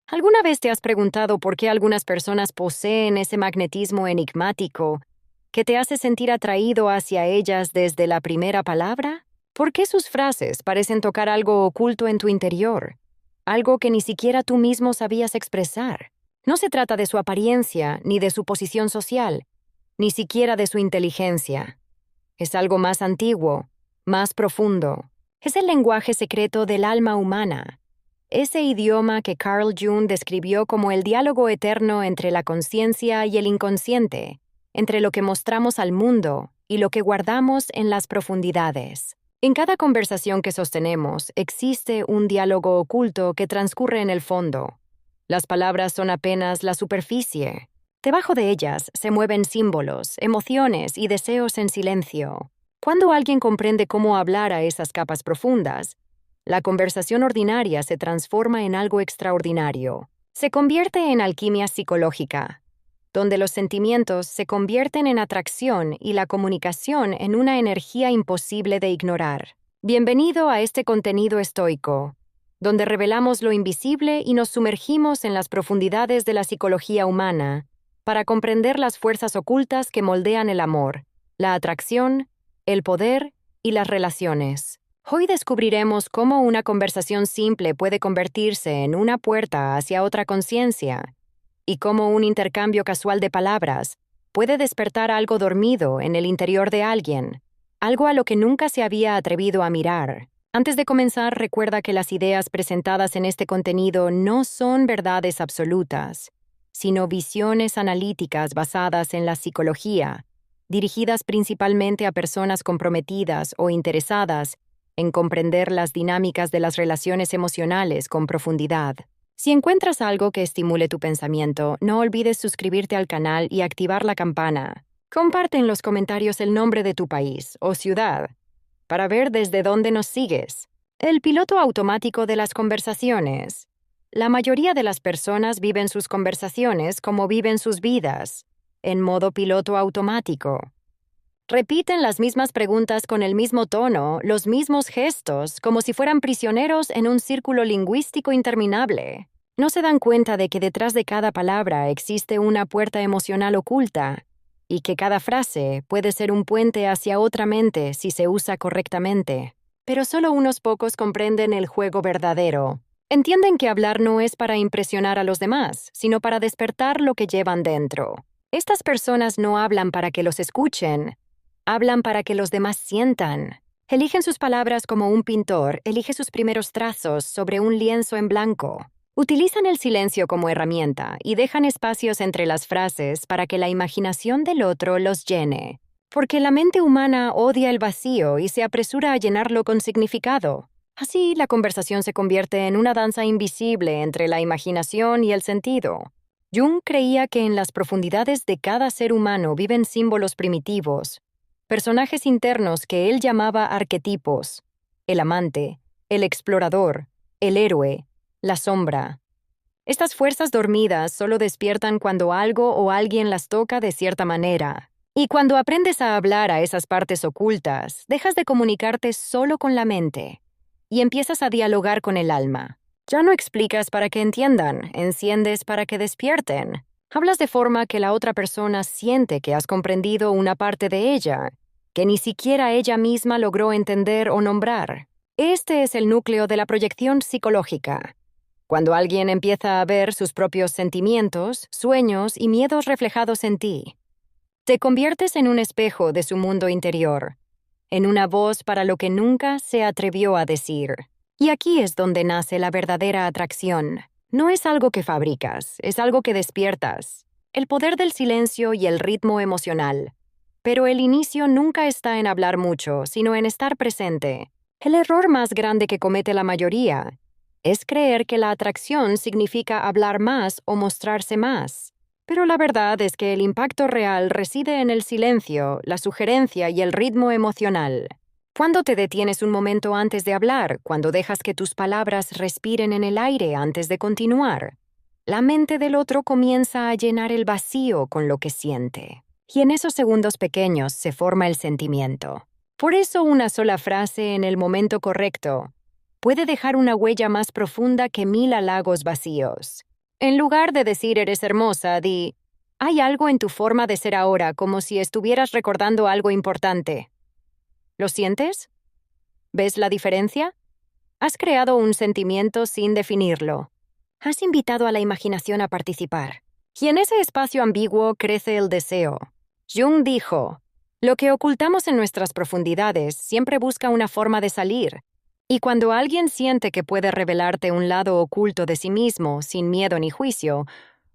¿Alguna vez te has preguntado por qué algunas personas poseen ese magnetismo enigmático que te hace sentir atraído hacia ellas desde la primera palabra? ¿Por qué sus frases parecen tocar algo oculto en tu interior? Algo que ni siquiera tú mismo sabías expresar. No se trata de su apariencia ni de su posición social, ni siquiera de su inteligencia. Es algo más antiguo, más profundo. Es el lenguaje secreto del alma humana. Ese idioma que Carl Jung describió como el diálogo eterno entre la conciencia y el inconsciente, entre lo que mostramos al mundo y lo que guardamos en las profundidades. En cada conversación que sostenemos existe un diálogo oculto que transcurre en el fondo. Las palabras son apenas la superficie. Debajo de ellas se mueven símbolos, emociones y deseos en silencio. Cuando alguien comprende cómo hablar a esas capas profundas, la conversación ordinaria se transforma en algo extraordinario. Se convierte en alquimia psicológica, donde los sentimientos se convierten en atracción y la comunicación en una energía imposible de ignorar. Bienvenido a este contenido estoico, donde revelamos lo invisible y nos sumergimos en las profundidades de la psicología humana para comprender las fuerzas ocultas que moldean el amor, la atracción, el poder y las relaciones. Hoy descubriremos cómo una conversación simple puede convertirse en una puerta hacia otra conciencia y cómo un intercambio casual de palabras puede despertar algo dormido en el interior de alguien, algo a lo que nunca se había atrevido a mirar. Antes de comenzar, recuerda que las ideas presentadas en este contenido no son verdades absolutas, sino visiones analíticas basadas en la psicología, dirigidas principalmente a personas comprometidas o interesadas en comprender las dinámicas de las relaciones emocionales con profundidad. Si encuentras algo que estimule tu pensamiento, no olvides suscribirte al canal y activar la campana. Comparte en los comentarios el nombre de tu país o ciudad para ver desde dónde nos sigues. El piloto automático de las conversaciones. La mayoría de las personas viven sus conversaciones como viven sus vidas, en modo piloto automático. Repiten las mismas preguntas con el mismo tono, los mismos gestos, como si fueran prisioneros en un círculo lingüístico interminable. No se dan cuenta de que detrás de cada palabra existe una puerta emocional oculta y que cada frase puede ser un puente hacia otra mente si se usa correctamente. Pero solo unos pocos comprenden el juego verdadero. Entienden que hablar no es para impresionar a los demás, sino para despertar lo que llevan dentro. Estas personas no hablan para que los escuchen. Hablan para que los demás sientan. Eligen sus palabras como un pintor elige sus primeros trazos sobre un lienzo en blanco. Utilizan el silencio como herramienta y dejan espacios entre las frases para que la imaginación del otro los llene. Porque la mente humana odia el vacío y se apresura a llenarlo con significado. Así, la conversación se convierte en una danza invisible entre la imaginación y el sentido. Jung creía que en las profundidades de cada ser humano viven símbolos primitivos, personajes internos que él llamaba arquetipos: el amante, el explorador, el héroe, la sombra. Estas fuerzas dormidas solo despiertan cuando algo o alguien las toca de cierta manera. Y cuando aprendes a hablar a esas partes ocultas, dejas de comunicarte solo con la mente y empiezas a dialogar con el alma. Ya no explicas para que entiendan, enciendes para que despierten. Hablas de forma que la otra persona siente que has comprendido una parte de ella, que ni siquiera ella misma logró entender o nombrar. Este es el núcleo de la proyección psicológica. Cuando alguien empieza a ver sus propios sentimientos, sueños y miedos reflejados en ti, te conviertes en un espejo de su mundo interior, en una voz para lo que nunca se atrevió a decir. Y aquí es donde nace la verdadera atracción. No es algo que fabricas, es algo que despiertas. El poder del silencio y el ritmo emocional. Pero el inicio nunca está en hablar mucho, sino en estar presente. El error más grande que comete la mayoría es creer que la atracción significa hablar más o mostrarse más. Pero la verdad es que el impacto real reside en el silencio, la sugerencia y el ritmo emocional. Cuando te detienes un momento antes de hablar, cuando dejas que tus palabras respiren en el aire antes de continuar, la mente del otro comienza a llenar el vacío con lo que siente. Y en esos segundos pequeños se forma el sentimiento. Por eso una sola frase en el momento correcto puede dejar una huella más profunda que 1000 halagos vacíos. En lugar de decir eres hermosa, di, hay algo en tu forma de ser ahora, como si estuvieras recordando algo importante. ¿Lo sientes? ¿Ves la diferencia? Has creado un sentimiento sin definirlo. Has invitado a la imaginación a participar. Y en ese espacio ambiguo crece el deseo. Jung dijo, lo que ocultamos en nuestras profundidades siempre busca una forma de salir. Y cuando alguien siente que puede revelarte un lado oculto de sí mismo sin miedo ni juicio,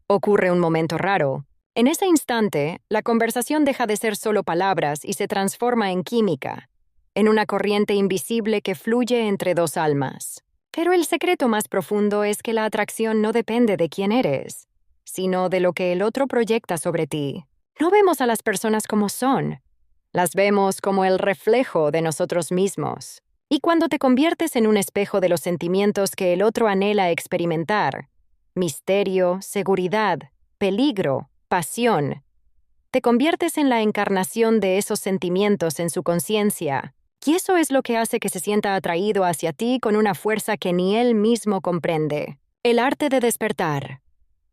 ocurre un momento raro. En ese instante, la conversación deja de ser solo palabras y se transforma en química, en una corriente invisible que fluye entre dos almas. Pero el secreto más profundo es que la atracción no depende de quién eres, sino de lo que el otro proyecta sobre ti. No vemos a las personas como son, las vemos como el reflejo de nosotros mismos. Y cuando te conviertes en un espejo de los sentimientos que el otro anhela experimentar, misterio, seguridad, peligro, pasión, te conviertes en la encarnación de esos sentimientos en su conciencia. Y eso es lo que hace que se sienta atraído hacia ti con una fuerza que ni él mismo comprende. El arte de despertar.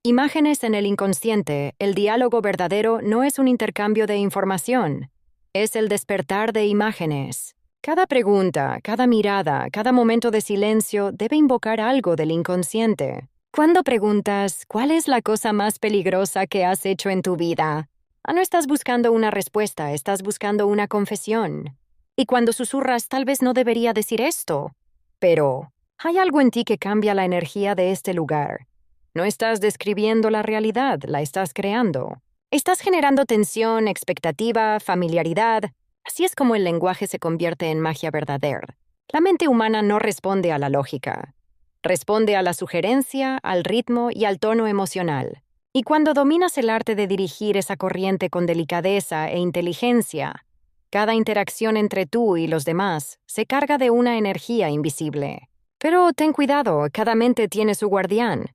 Imágenes en el inconsciente, el diálogo verdadero no es un intercambio de información, es el despertar de imágenes. Cada pregunta, cada mirada, cada momento de silencio debe invocar algo del inconsciente. Cuando preguntas, ¿cuál es la cosa más peligrosa que has hecho en tu vida? No estás buscando una respuesta, estás buscando una confesión. Y cuando susurras, tal vez no debería decir esto, pero hay algo en ti que cambia la energía de este lugar. No estás describiendo la realidad, la estás creando. Estás generando tensión, expectativa, familiaridad. Así es como el lenguaje se convierte en magia verdadera. La mente humana no responde a la lógica. Responde a la sugerencia, al ritmo y al tono emocional. Y cuando dominas el arte de dirigir esa corriente con delicadeza e inteligencia, cada interacción entre tú y los demás se carga de una energía invisible. Pero ten cuidado, cada mente tiene su guardián.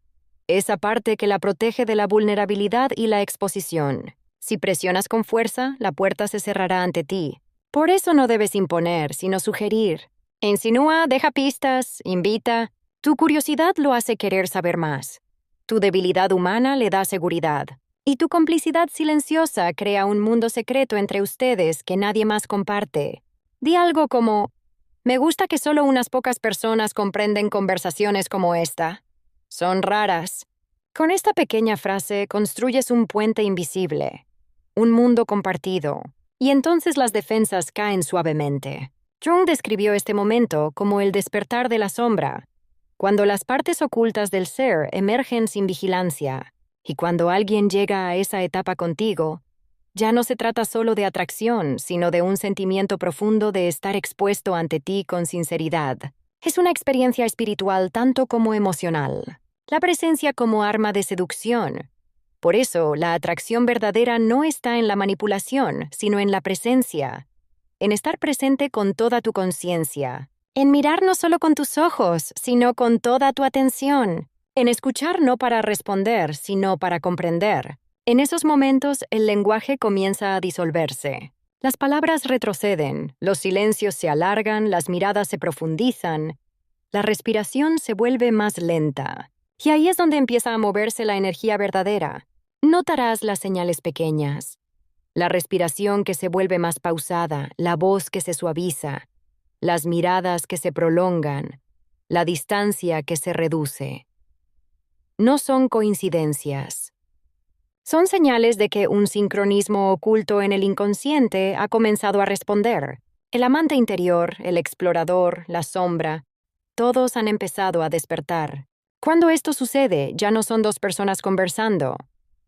Esa parte que la protege de la vulnerabilidad y la exposición. Si presionas con fuerza, la puerta se cerrará ante ti. Por eso no debes imponer, sino sugerir. Insinúa, deja pistas, invita. Tu curiosidad lo hace querer saber más. Tu debilidad humana le da seguridad. Y tu complicidad silenciosa crea un mundo secreto entre ustedes que nadie más comparte. Di algo como, me gusta que solo unas pocas personas comprenden conversaciones como esta. Son raras. Con esta pequeña frase construyes un puente invisible, un mundo compartido, y entonces las defensas caen suavemente. Jung describió este momento como el despertar de la sombra, cuando las partes ocultas del ser emergen sin vigilancia, y cuando alguien llega a esa etapa contigo, ya no se trata solo de atracción, sino de un sentimiento profundo de estar expuesto ante ti con sinceridad. Es una experiencia espiritual tanto como emocional. La presencia como arma de seducción. Por eso, la atracción verdadera no está en la manipulación, sino en la presencia, en estar presente con toda tu conciencia, en mirar no solo con tus ojos, sino con toda tu atención, en escuchar no para responder, sino para comprender. En esos momentos, el lenguaje comienza a disolverse. Las palabras retroceden, los silencios se alargan, las miradas se profundizan, la respiración se vuelve más lenta. Y ahí es donde empieza a moverse la energía verdadera. Notarás las señales pequeñas, la respiración que se vuelve más pausada, la voz que se suaviza, las miradas que se prolongan, la distancia que se reduce. No son coincidencias. Son señales de que un sincronismo oculto en el inconsciente ha comenzado a responder. El amante interior, el explorador, la sombra, todos han empezado a despertar. Cuando esto sucede, ya no son dos personas conversando,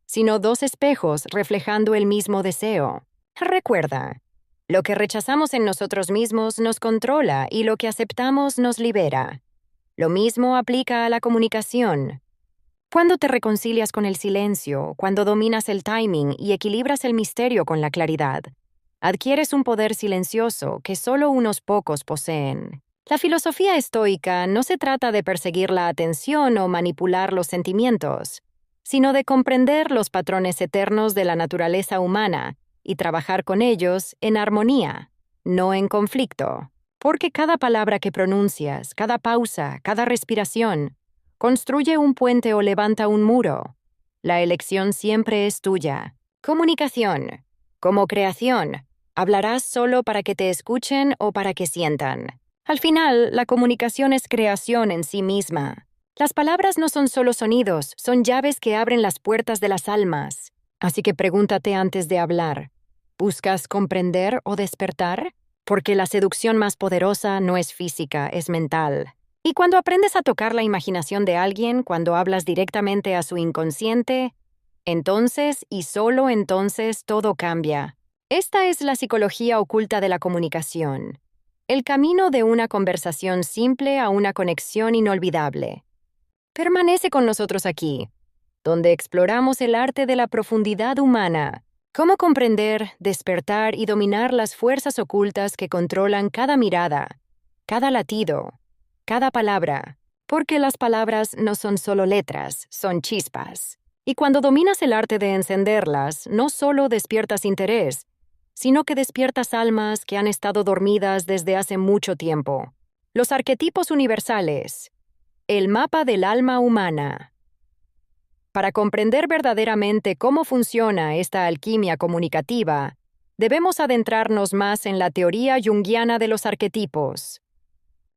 sino dos espejos reflejando el mismo deseo. Recuerda, lo que rechazamos en nosotros mismos nos controla y lo que aceptamos nos libera. Lo mismo aplica a la comunicación. Cuando te reconcilias con el silencio, cuando dominas el timing y equilibras el misterio con la claridad, adquieres un poder silencioso que solo unos pocos poseen. La filosofía estoica no se trata de perseguir la atención o manipular los sentimientos, sino de comprender los patrones eternos de la naturaleza humana y trabajar con ellos en armonía, no en conflicto. Porque cada palabra que pronuncias, cada pausa, cada respiración, Construye un puente o levanta un muro. La elección siempre es tuya. Comunicación. Como creación, ¿hablarás solo para que te escuchen o para que sientan? Al final, la comunicación es creación en sí misma. Las palabras no son solo sonidos, son llaves que abren las puertas de las almas. Así que pregúntate antes de hablar. ¿Buscas comprender o despertar? Porque la seducción más poderosa no es física, es mental. Y cuando aprendes a tocar la imaginación de alguien, cuando hablas directamente a su inconsciente, entonces y solo entonces todo cambia. Esta es la psicología oculta de la comunicación. El camino de una conversación simple a una conexión inolvidable. Permanece con nosotros aquí, donde exploramos el arte de la profundidad humana, cómo comprender, despertar y dominar las fuerzas ocultas que controlan cada mirada, cada latido, cada palabra, porque las palabras no son solo letras, son chispas. Y cuando dominas el arte de encenderlas, no solo despiertas interés, sino que despiertas almas que han estado dormidas desde hace mucho tiempo. Los arquetipos universales. El mapa del alma humana. Para comprender verdaderamente cómo funciona esta alquimia comunicativa, debemos adentrarnos más en la teoría junguiana de los arquetipos.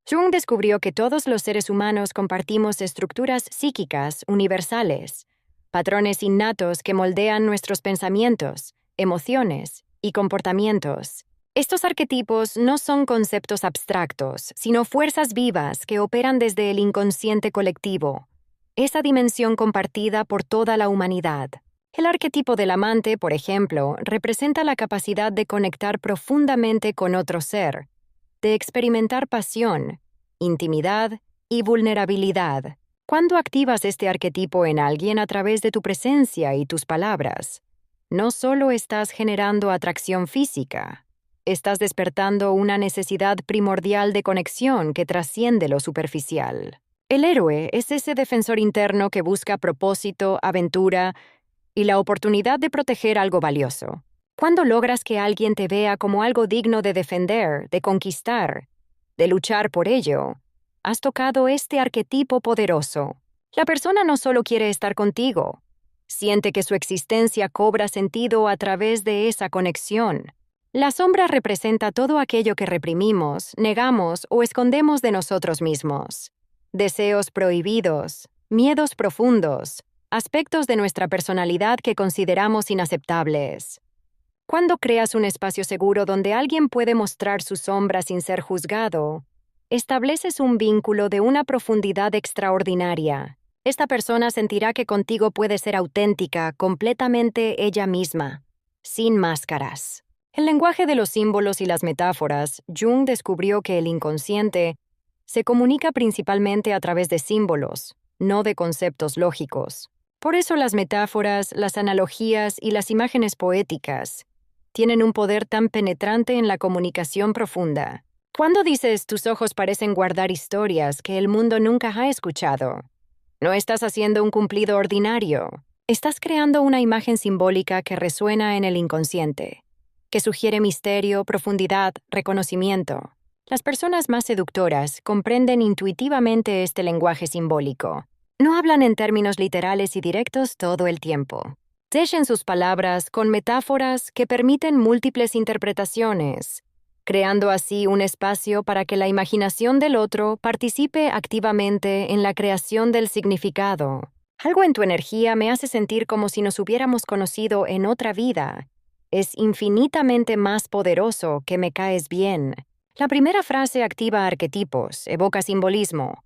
Jung descubrió que todos los seres humanos compartimos estructuras psíquicas universales, patrones innatos que moldean nuestros pensamientos, emociones y comportamientos. Estos arquetipos no son conceptos abstractos, sino fuerzas vivas que operan desde el inconsciente colectivo, esa dimensión compartida por toda la humanidad. El arquetipo del amante, por ejemplo, representa la capacidad de conectar profundamente con otro ser, de experimentar pasión, intimidad y vulnerabilidad. Cuando activas este arquetipo en alguien a través de tu presencia y tus palabras, no solo estás generando atracción física, estás despertando una necesidad primordial de conexión que trasciende lo superficial. El héroe es ese defensor interno que busca propósito, aventura y la oportunidad de proteger algo valioso. Cuando logras que alguien te vea como algo digno de defender, de conquistar, de luchar por ello, has tocado este arquetipo poderoso. La persona no solo quiere estar contigo, siente que su existencia cobra sentido a través de esa conexión. La sombra representa todo aquello que reprimimos, negamos o escondemos de nosotros mismos. Deseos prohibidos, miedos profundos, aspectos de nuestra personalidad que consideramos inaceptables. Cuando creas un espacio seguro donde alguien puede mostrar su sombra sin ser juzgado, estableces un vínculo de una profundidad extraordinaria. Esta persona sentirá que contigo puede ser auténtica, completamente ella misma, sin máscaras. El lenguaje de los símbolos y las metáforas, Jung descubrió que el inconsciente se comunica principalmente a través de símbolos, no de conceptos lógicos. Por eso las metáforas, las analogías y las imágenes poéticas tienen un poder tan penetrante en la comunicación profunda. Cuando dices tus ojos parecen guardar historias que el mundo nunca ha escuchado, no estás haciendo un cumplido ordinario. Estás creando una imagen simbólica que resuena en el inconsciente, que sugiere misterio, profundidad, reconocimiento. Las personas más seductoras comprenden intuitivamente este lenguaje simbólico. No hablan en términos literales y directos todo el tiempo. Tejen sus palabras con metáforas que permiten múltiples interpretaciones, creando así un espacio para que la imaginación del otro participe activamente en la creación del significado. Algo en tu energía me hace sentir como si nos hubiéramos conocido en otra vida. Es infinitamente más poderoso que me caes bien. La primera frase activa arquetipos, evoca simbolismo,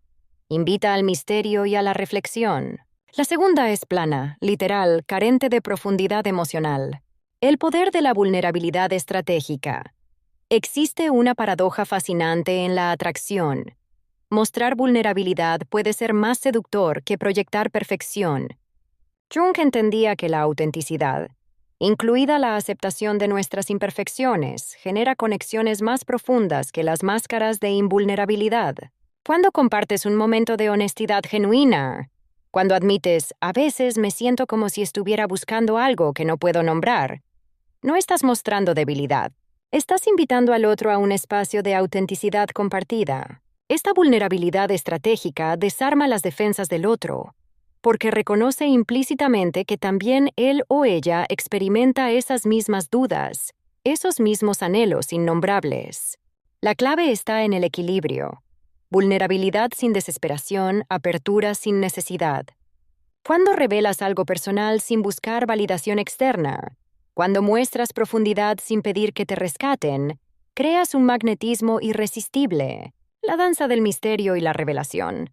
invita al misterio y a la reflexión. La segunda es plana, literal, carente de profundidad emocional. El poder de la vulnerabilidad estratégica. Existe una paradoja fascinante en la atracción. Mostrar vulnerabilidad puede ser más seductor que proyectar perfección. Jung entendía que la autenticidad, incluida la aceptación de nuestras imperfecciones, genera conexiones más profundas que las máscaras de invulnerabilidad. Cuando compartes un momento de honestidad genuina, cuando admites, a veces me siento como si estuviera buscando algo que no puedo nombrar, no estás mostrando debilidad. Estás invitando al otro a un espacio de autenticidad compartida. Esta vulnerabilidad estratégica desarma las defensas del otro, porque reconoce implícitamente que también él o ella experimenta esas mismas dudas, esos mismos anhelos innombrables. La clave está en el equilibrio. Vulnerabilidad sin desesperación, apertura sin necesidad. Cuando revelas algo personal sin buscar validación externa, cuando muestras profundidad sin pedir que te rescaten, creas un magnetismo irresistible, la danza del misterio y la revelación.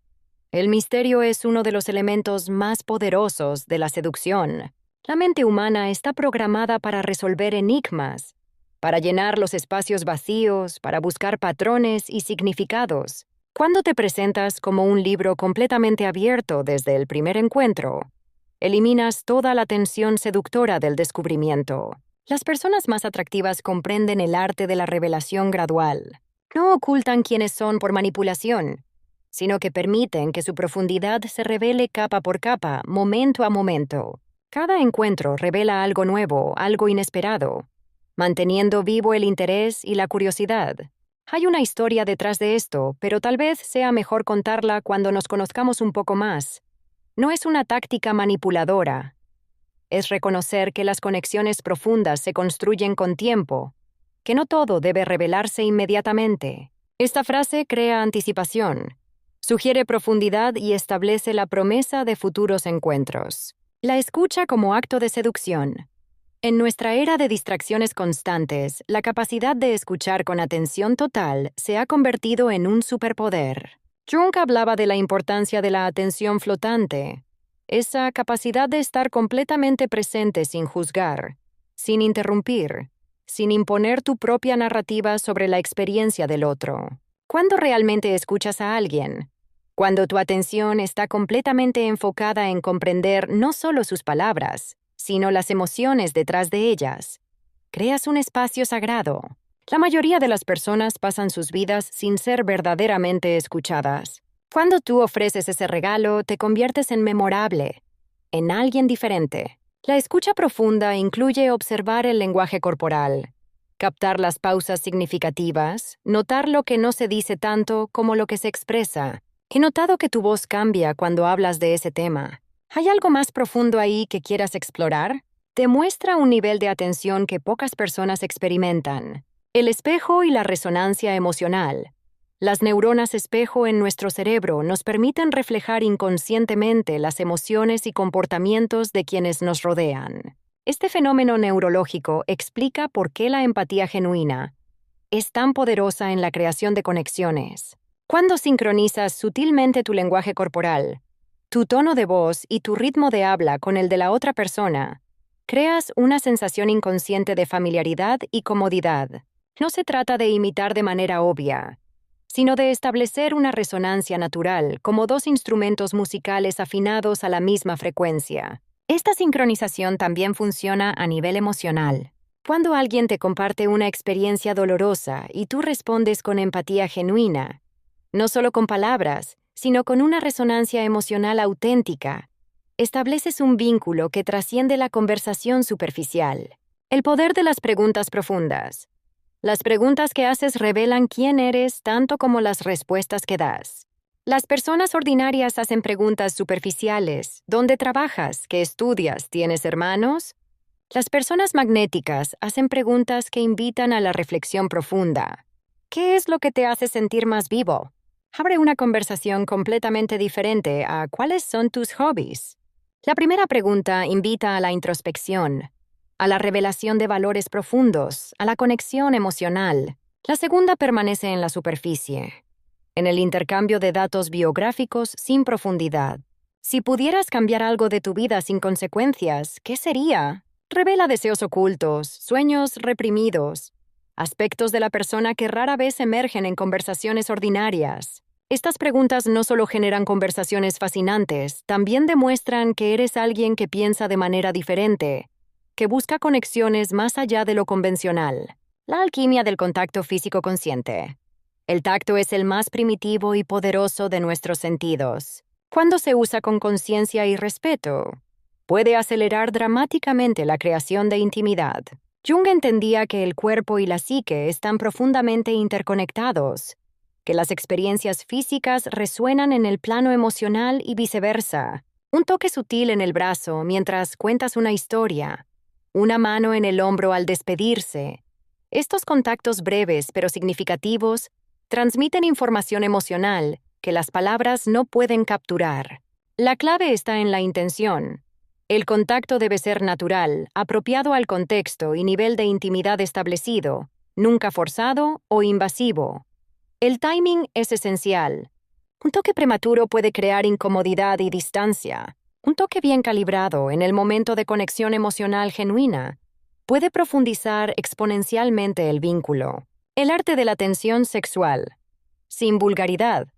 El misterio es uno de los elementos más poderosos de la seducción. La mente humana está programada para resolver enigmas, para llenar los espacios vacíos, para buscar patrones y significados. Cuando te presentas como un libro completamente abierto desde el primer encuentro, eliminas toda la tensión seductora del descubrimiento. Las personas más atractivas comprenden el arte de la revelación gradual. No ocultan quiénes son por manipulación, sino que permiten que su profundidad se revele capa por capa, momento a momento. Cada encuentro revela algo nuevo, algo inesperado, manteniendo vivo el interés y la curiosidad. Hay una historia detrás de esto, pero tal vez sea mejor contarla cuando nos conozcamos un poco más. No es una táctica manipuladora. Es reconocer que las conexiones profundas se construyen con tiempo, que no todo debe revelarse inmediatamente. Esta frase crea anticipación, sugiere profundidad y establece la promesa de futuros encuentros. La escucha como acto de seducción. En nuestra era de distracciones constantes, la capacidad de escuchar con atención total se ha convertido en un superpoder. Jung hablaba de la importancia de la atención flotante, esa capacidad de estar completamente presente sin juzgar, sin interrumpir, sin imponer tu propia narrativa sobre la experiencia del otro. ¿Cuándo realmente escuchas a alguien? Cuando tu atención está completamente enfocada en comprender no solo sus palabras, sino las emociones detrás de ellas. Creas un espacio sagrado. La mayoría de las personas pasan sus vidas sin ser verdaderamente escuchadas. Cuando tú ofreces ese regalo, te conviertes en memorable, en alguien diferente. La escucha profunda incluye observar el lenguaje corporal, captar las pausas significativas, notar lo que no se dice tanto como lo que se expresa. He notado que tu voz cambia cuando hablas de ese tema. ¿Hay algo más profundo ahí que quieras explorar? Te muestra un nivel de atención que pocas personas experimentan. El espejo y la resonancia emocional. Las neuronas espejo en nuestro cerebro nos permiten reflejar inconscientemente las emociones y comportamientos de quienes nos rodean. Este fenómeno neurológico explica por qué la empatía genuina es tan poderosa en la creación de conexiones. Cuando sincronizas sutilmente tu lenguaje corporal, tu tono de voz y tu ritmo de habla con el de la otra persona, creas una sensación inconsciente de familiaridad y comodidad. No se trata de imitar de manera obvia, sino de establecer una resonancia natural como dos instrumentos musicales afinados a la misma frecuencia. Esta sincronización también funciona a nivel emocional. Cuando alguien te comparte una experiencia dolorosa y tú respondes con empatía genuina, no solo con palabras, sino con una resonancia emocional auténtica, estableces un vínculo que trasciende la conversación superficial. El poder de las preguntas profundas. Las preguntas que haces revelan quién eres tanto como las respuestas que das. Las personas ordinarias hacen preguntas superficiales. ¿Dónde trabajas? ¿Qué estudias? ¿Tienes hermanos? Las personas magnéticas hacen preguntas que invitan a la reflexión profunda. ¿Qué es lo que te hace sentir más vivo? Abre una conversación completamente diferente a ¿cuáles son tus hobbies? La primera pregunta invita a la introspección, a la revelación de valores profundos, a la conexión emocional. La segunda permanece en la superficie, en el intercambio de datos biográficos sin profundidad. Si pudieras cambiar algo de tu vida sin consecuencias, ¿qué sería? Revela deseos ocultos, sueños reprimidos, aspectos de la persona que rara vez emergen en conversaciones ordinarias. Estas preguntas no solo generan conversaciones fascinantes, también demuestran que eres alguien que piensa de manera diferente, que busca conexiones más allá de lo convencional. La alquimia del contacto físico consciente. El tacto es el más primitivo y poderoso de nuestros sentidos. Cuando se usa con conciencia y respeto, puede acelerar dramáticamente la creación de intimidad. Jung entendía que el cuerpo y la psique están profundamente interconectados, que las experiencias físicas resuenan en el plano emocional y viceversa. Un toque sutil en el brazo mientras cuentas una historia, una mano en el hombro al despedirse. Estos contactos breves pero significativos transmiten información emocional que las palabras no pueden capturar. La clave está en la intención. El contacto debe ser natural, apropiado al contexto y nivel de intimidad establecido, nunca forzado o invasivo. El timing es esencial. Un toque prematuro puede crear incomodidad y distancia. Un toque bien calibrado en el momento de conexión emocional genuina puede profundizar exponencialmente el vínculo. El arte de la tensión sexual. Sin vulgaridad.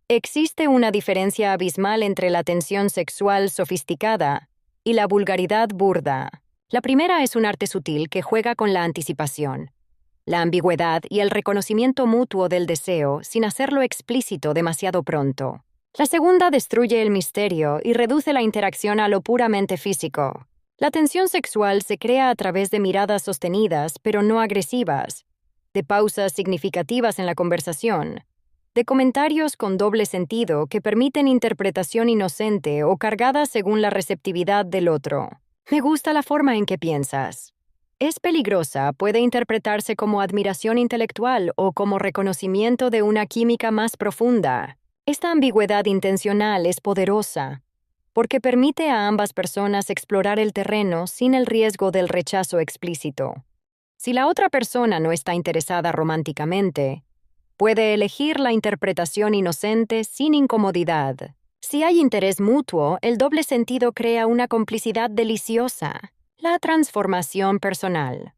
Existe una diferencia abismal entre la tensión sexual sofisticada y la vulgaridad burda. La primera es un arte sutil que juega con la anticipación, la ambigüedad y el reconocimiento mutuo del deseo sin hacerlo explícito demasiado pronto. La segunda destruye el misterio y reduce la interacción a lo puramente físico. La tensión sexual se crea a través de miradas sostenidas pero no agresivas, de pausas significativas en la conversación, de comentarios con doble sentido que permiten interpretación inocente o cargada según la receptividad del otro. Me gusta la forma en que piensas. Es peligrosa, puede interpretarse como admiración intelectual o como reconocimiento de una química más profunda. Esta ambigüedad intencional es poderosa, porque permite a ambas personas explorar el terreno sin el riesgo del rechazo explícito. Si la otra persona no está interesada románticamente, puede elegir la interpretación inocente sin incomodidad. Si hay interés mutuo, el doble sentido crea una complicidad deliciosa. La transformación personal.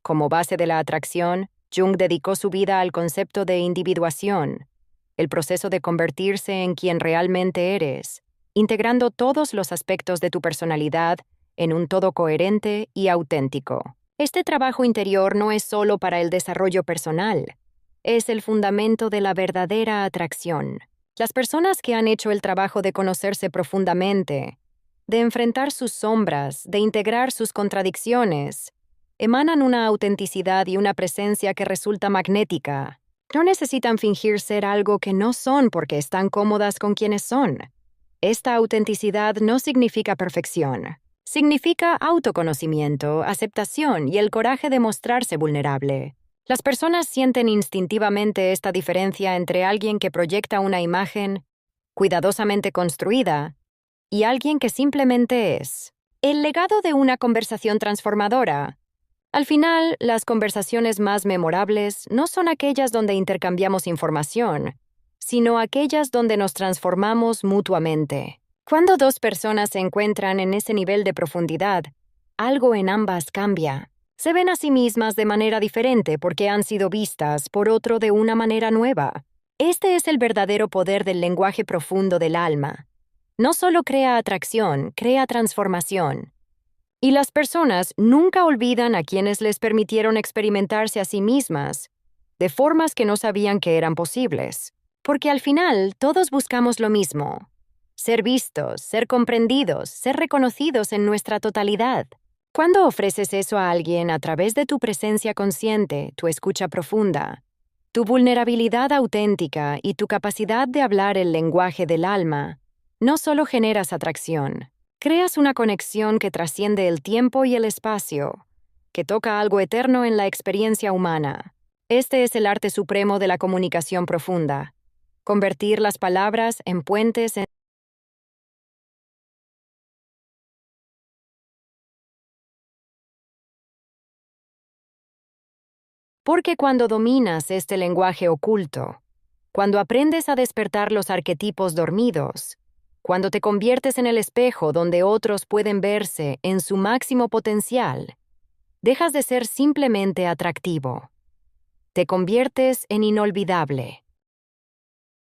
Como base de la atracción, Jung dedicó su vida al concepto de individuación, el proceso de convertirse en quien realmente eres, integrando todos los aspectos de tu personalidad en un todo coherente y auténtico. Este trabajo interior no es solo para el desarrollo personal, es el fundamento de la verdadera atracción. Las personas que han hecho el trabajo de conocerse profundamente, de enfrentar sus sombras, de integrar sus contradicciones, emanan una autenticidad y una presencia que resulta magnética. No necesitan fingir ser algo que no son porque están cómodas con quienes son. Esta autenticidad no significa perfección. Significa autoconocimiento, aceptación y el coraje de mostrarse vulnerable. Las personas sienten instintivamente esta diferencia entre alguien que proyecta una imagen cuidadosamente construida y alguien que simplemente es. El legado de una conversación transformadora. Al final, las conversaciones más memorables no son aquellas donde intercambiamos información, sino aquellas donde nos transformamos mutuamente. Cuando dos personas se encuentran en ese nivel de profundidad, algo en ambas cambia. Se ven a sí mismas de manera diferente porque han sido vistas por otro de una manera nueva. Este es el verdadero poder del lenguaje profundo del alma. No solo crea atracción, crea transformación. Y las personas nunca olvidan a quienes les permitieron experimentarse a sí mismas de formas que no sabían que eran posibles. Porque al final todos buscamos lo mismo: ser vistos, ser comprendidos, ser reconocidos en nuestra totalidad. Cuando ofreces eso a alguien a través de tu presencia consciente, tu escucha profunda, tu vulnerabilidad auténtica y tu capacidad de hablar el lenguaje del alma, no solo generas atracción, creas una conexión que trasciende el tiempo y el espacio, que toca algo eterno en la experiencia humana. Este es el arte supremo de la comunicación profunda: convertir las palabras en puentes Porque cuando dominas este lenguaje oculto, cuando aprendes a despertar los arquetipos dormidos, cuando te conviertes en el espejo donde otros pueden verse en su máximo potencial, dejas de ser simplemente atractivo. Te conviertes en inolvidable.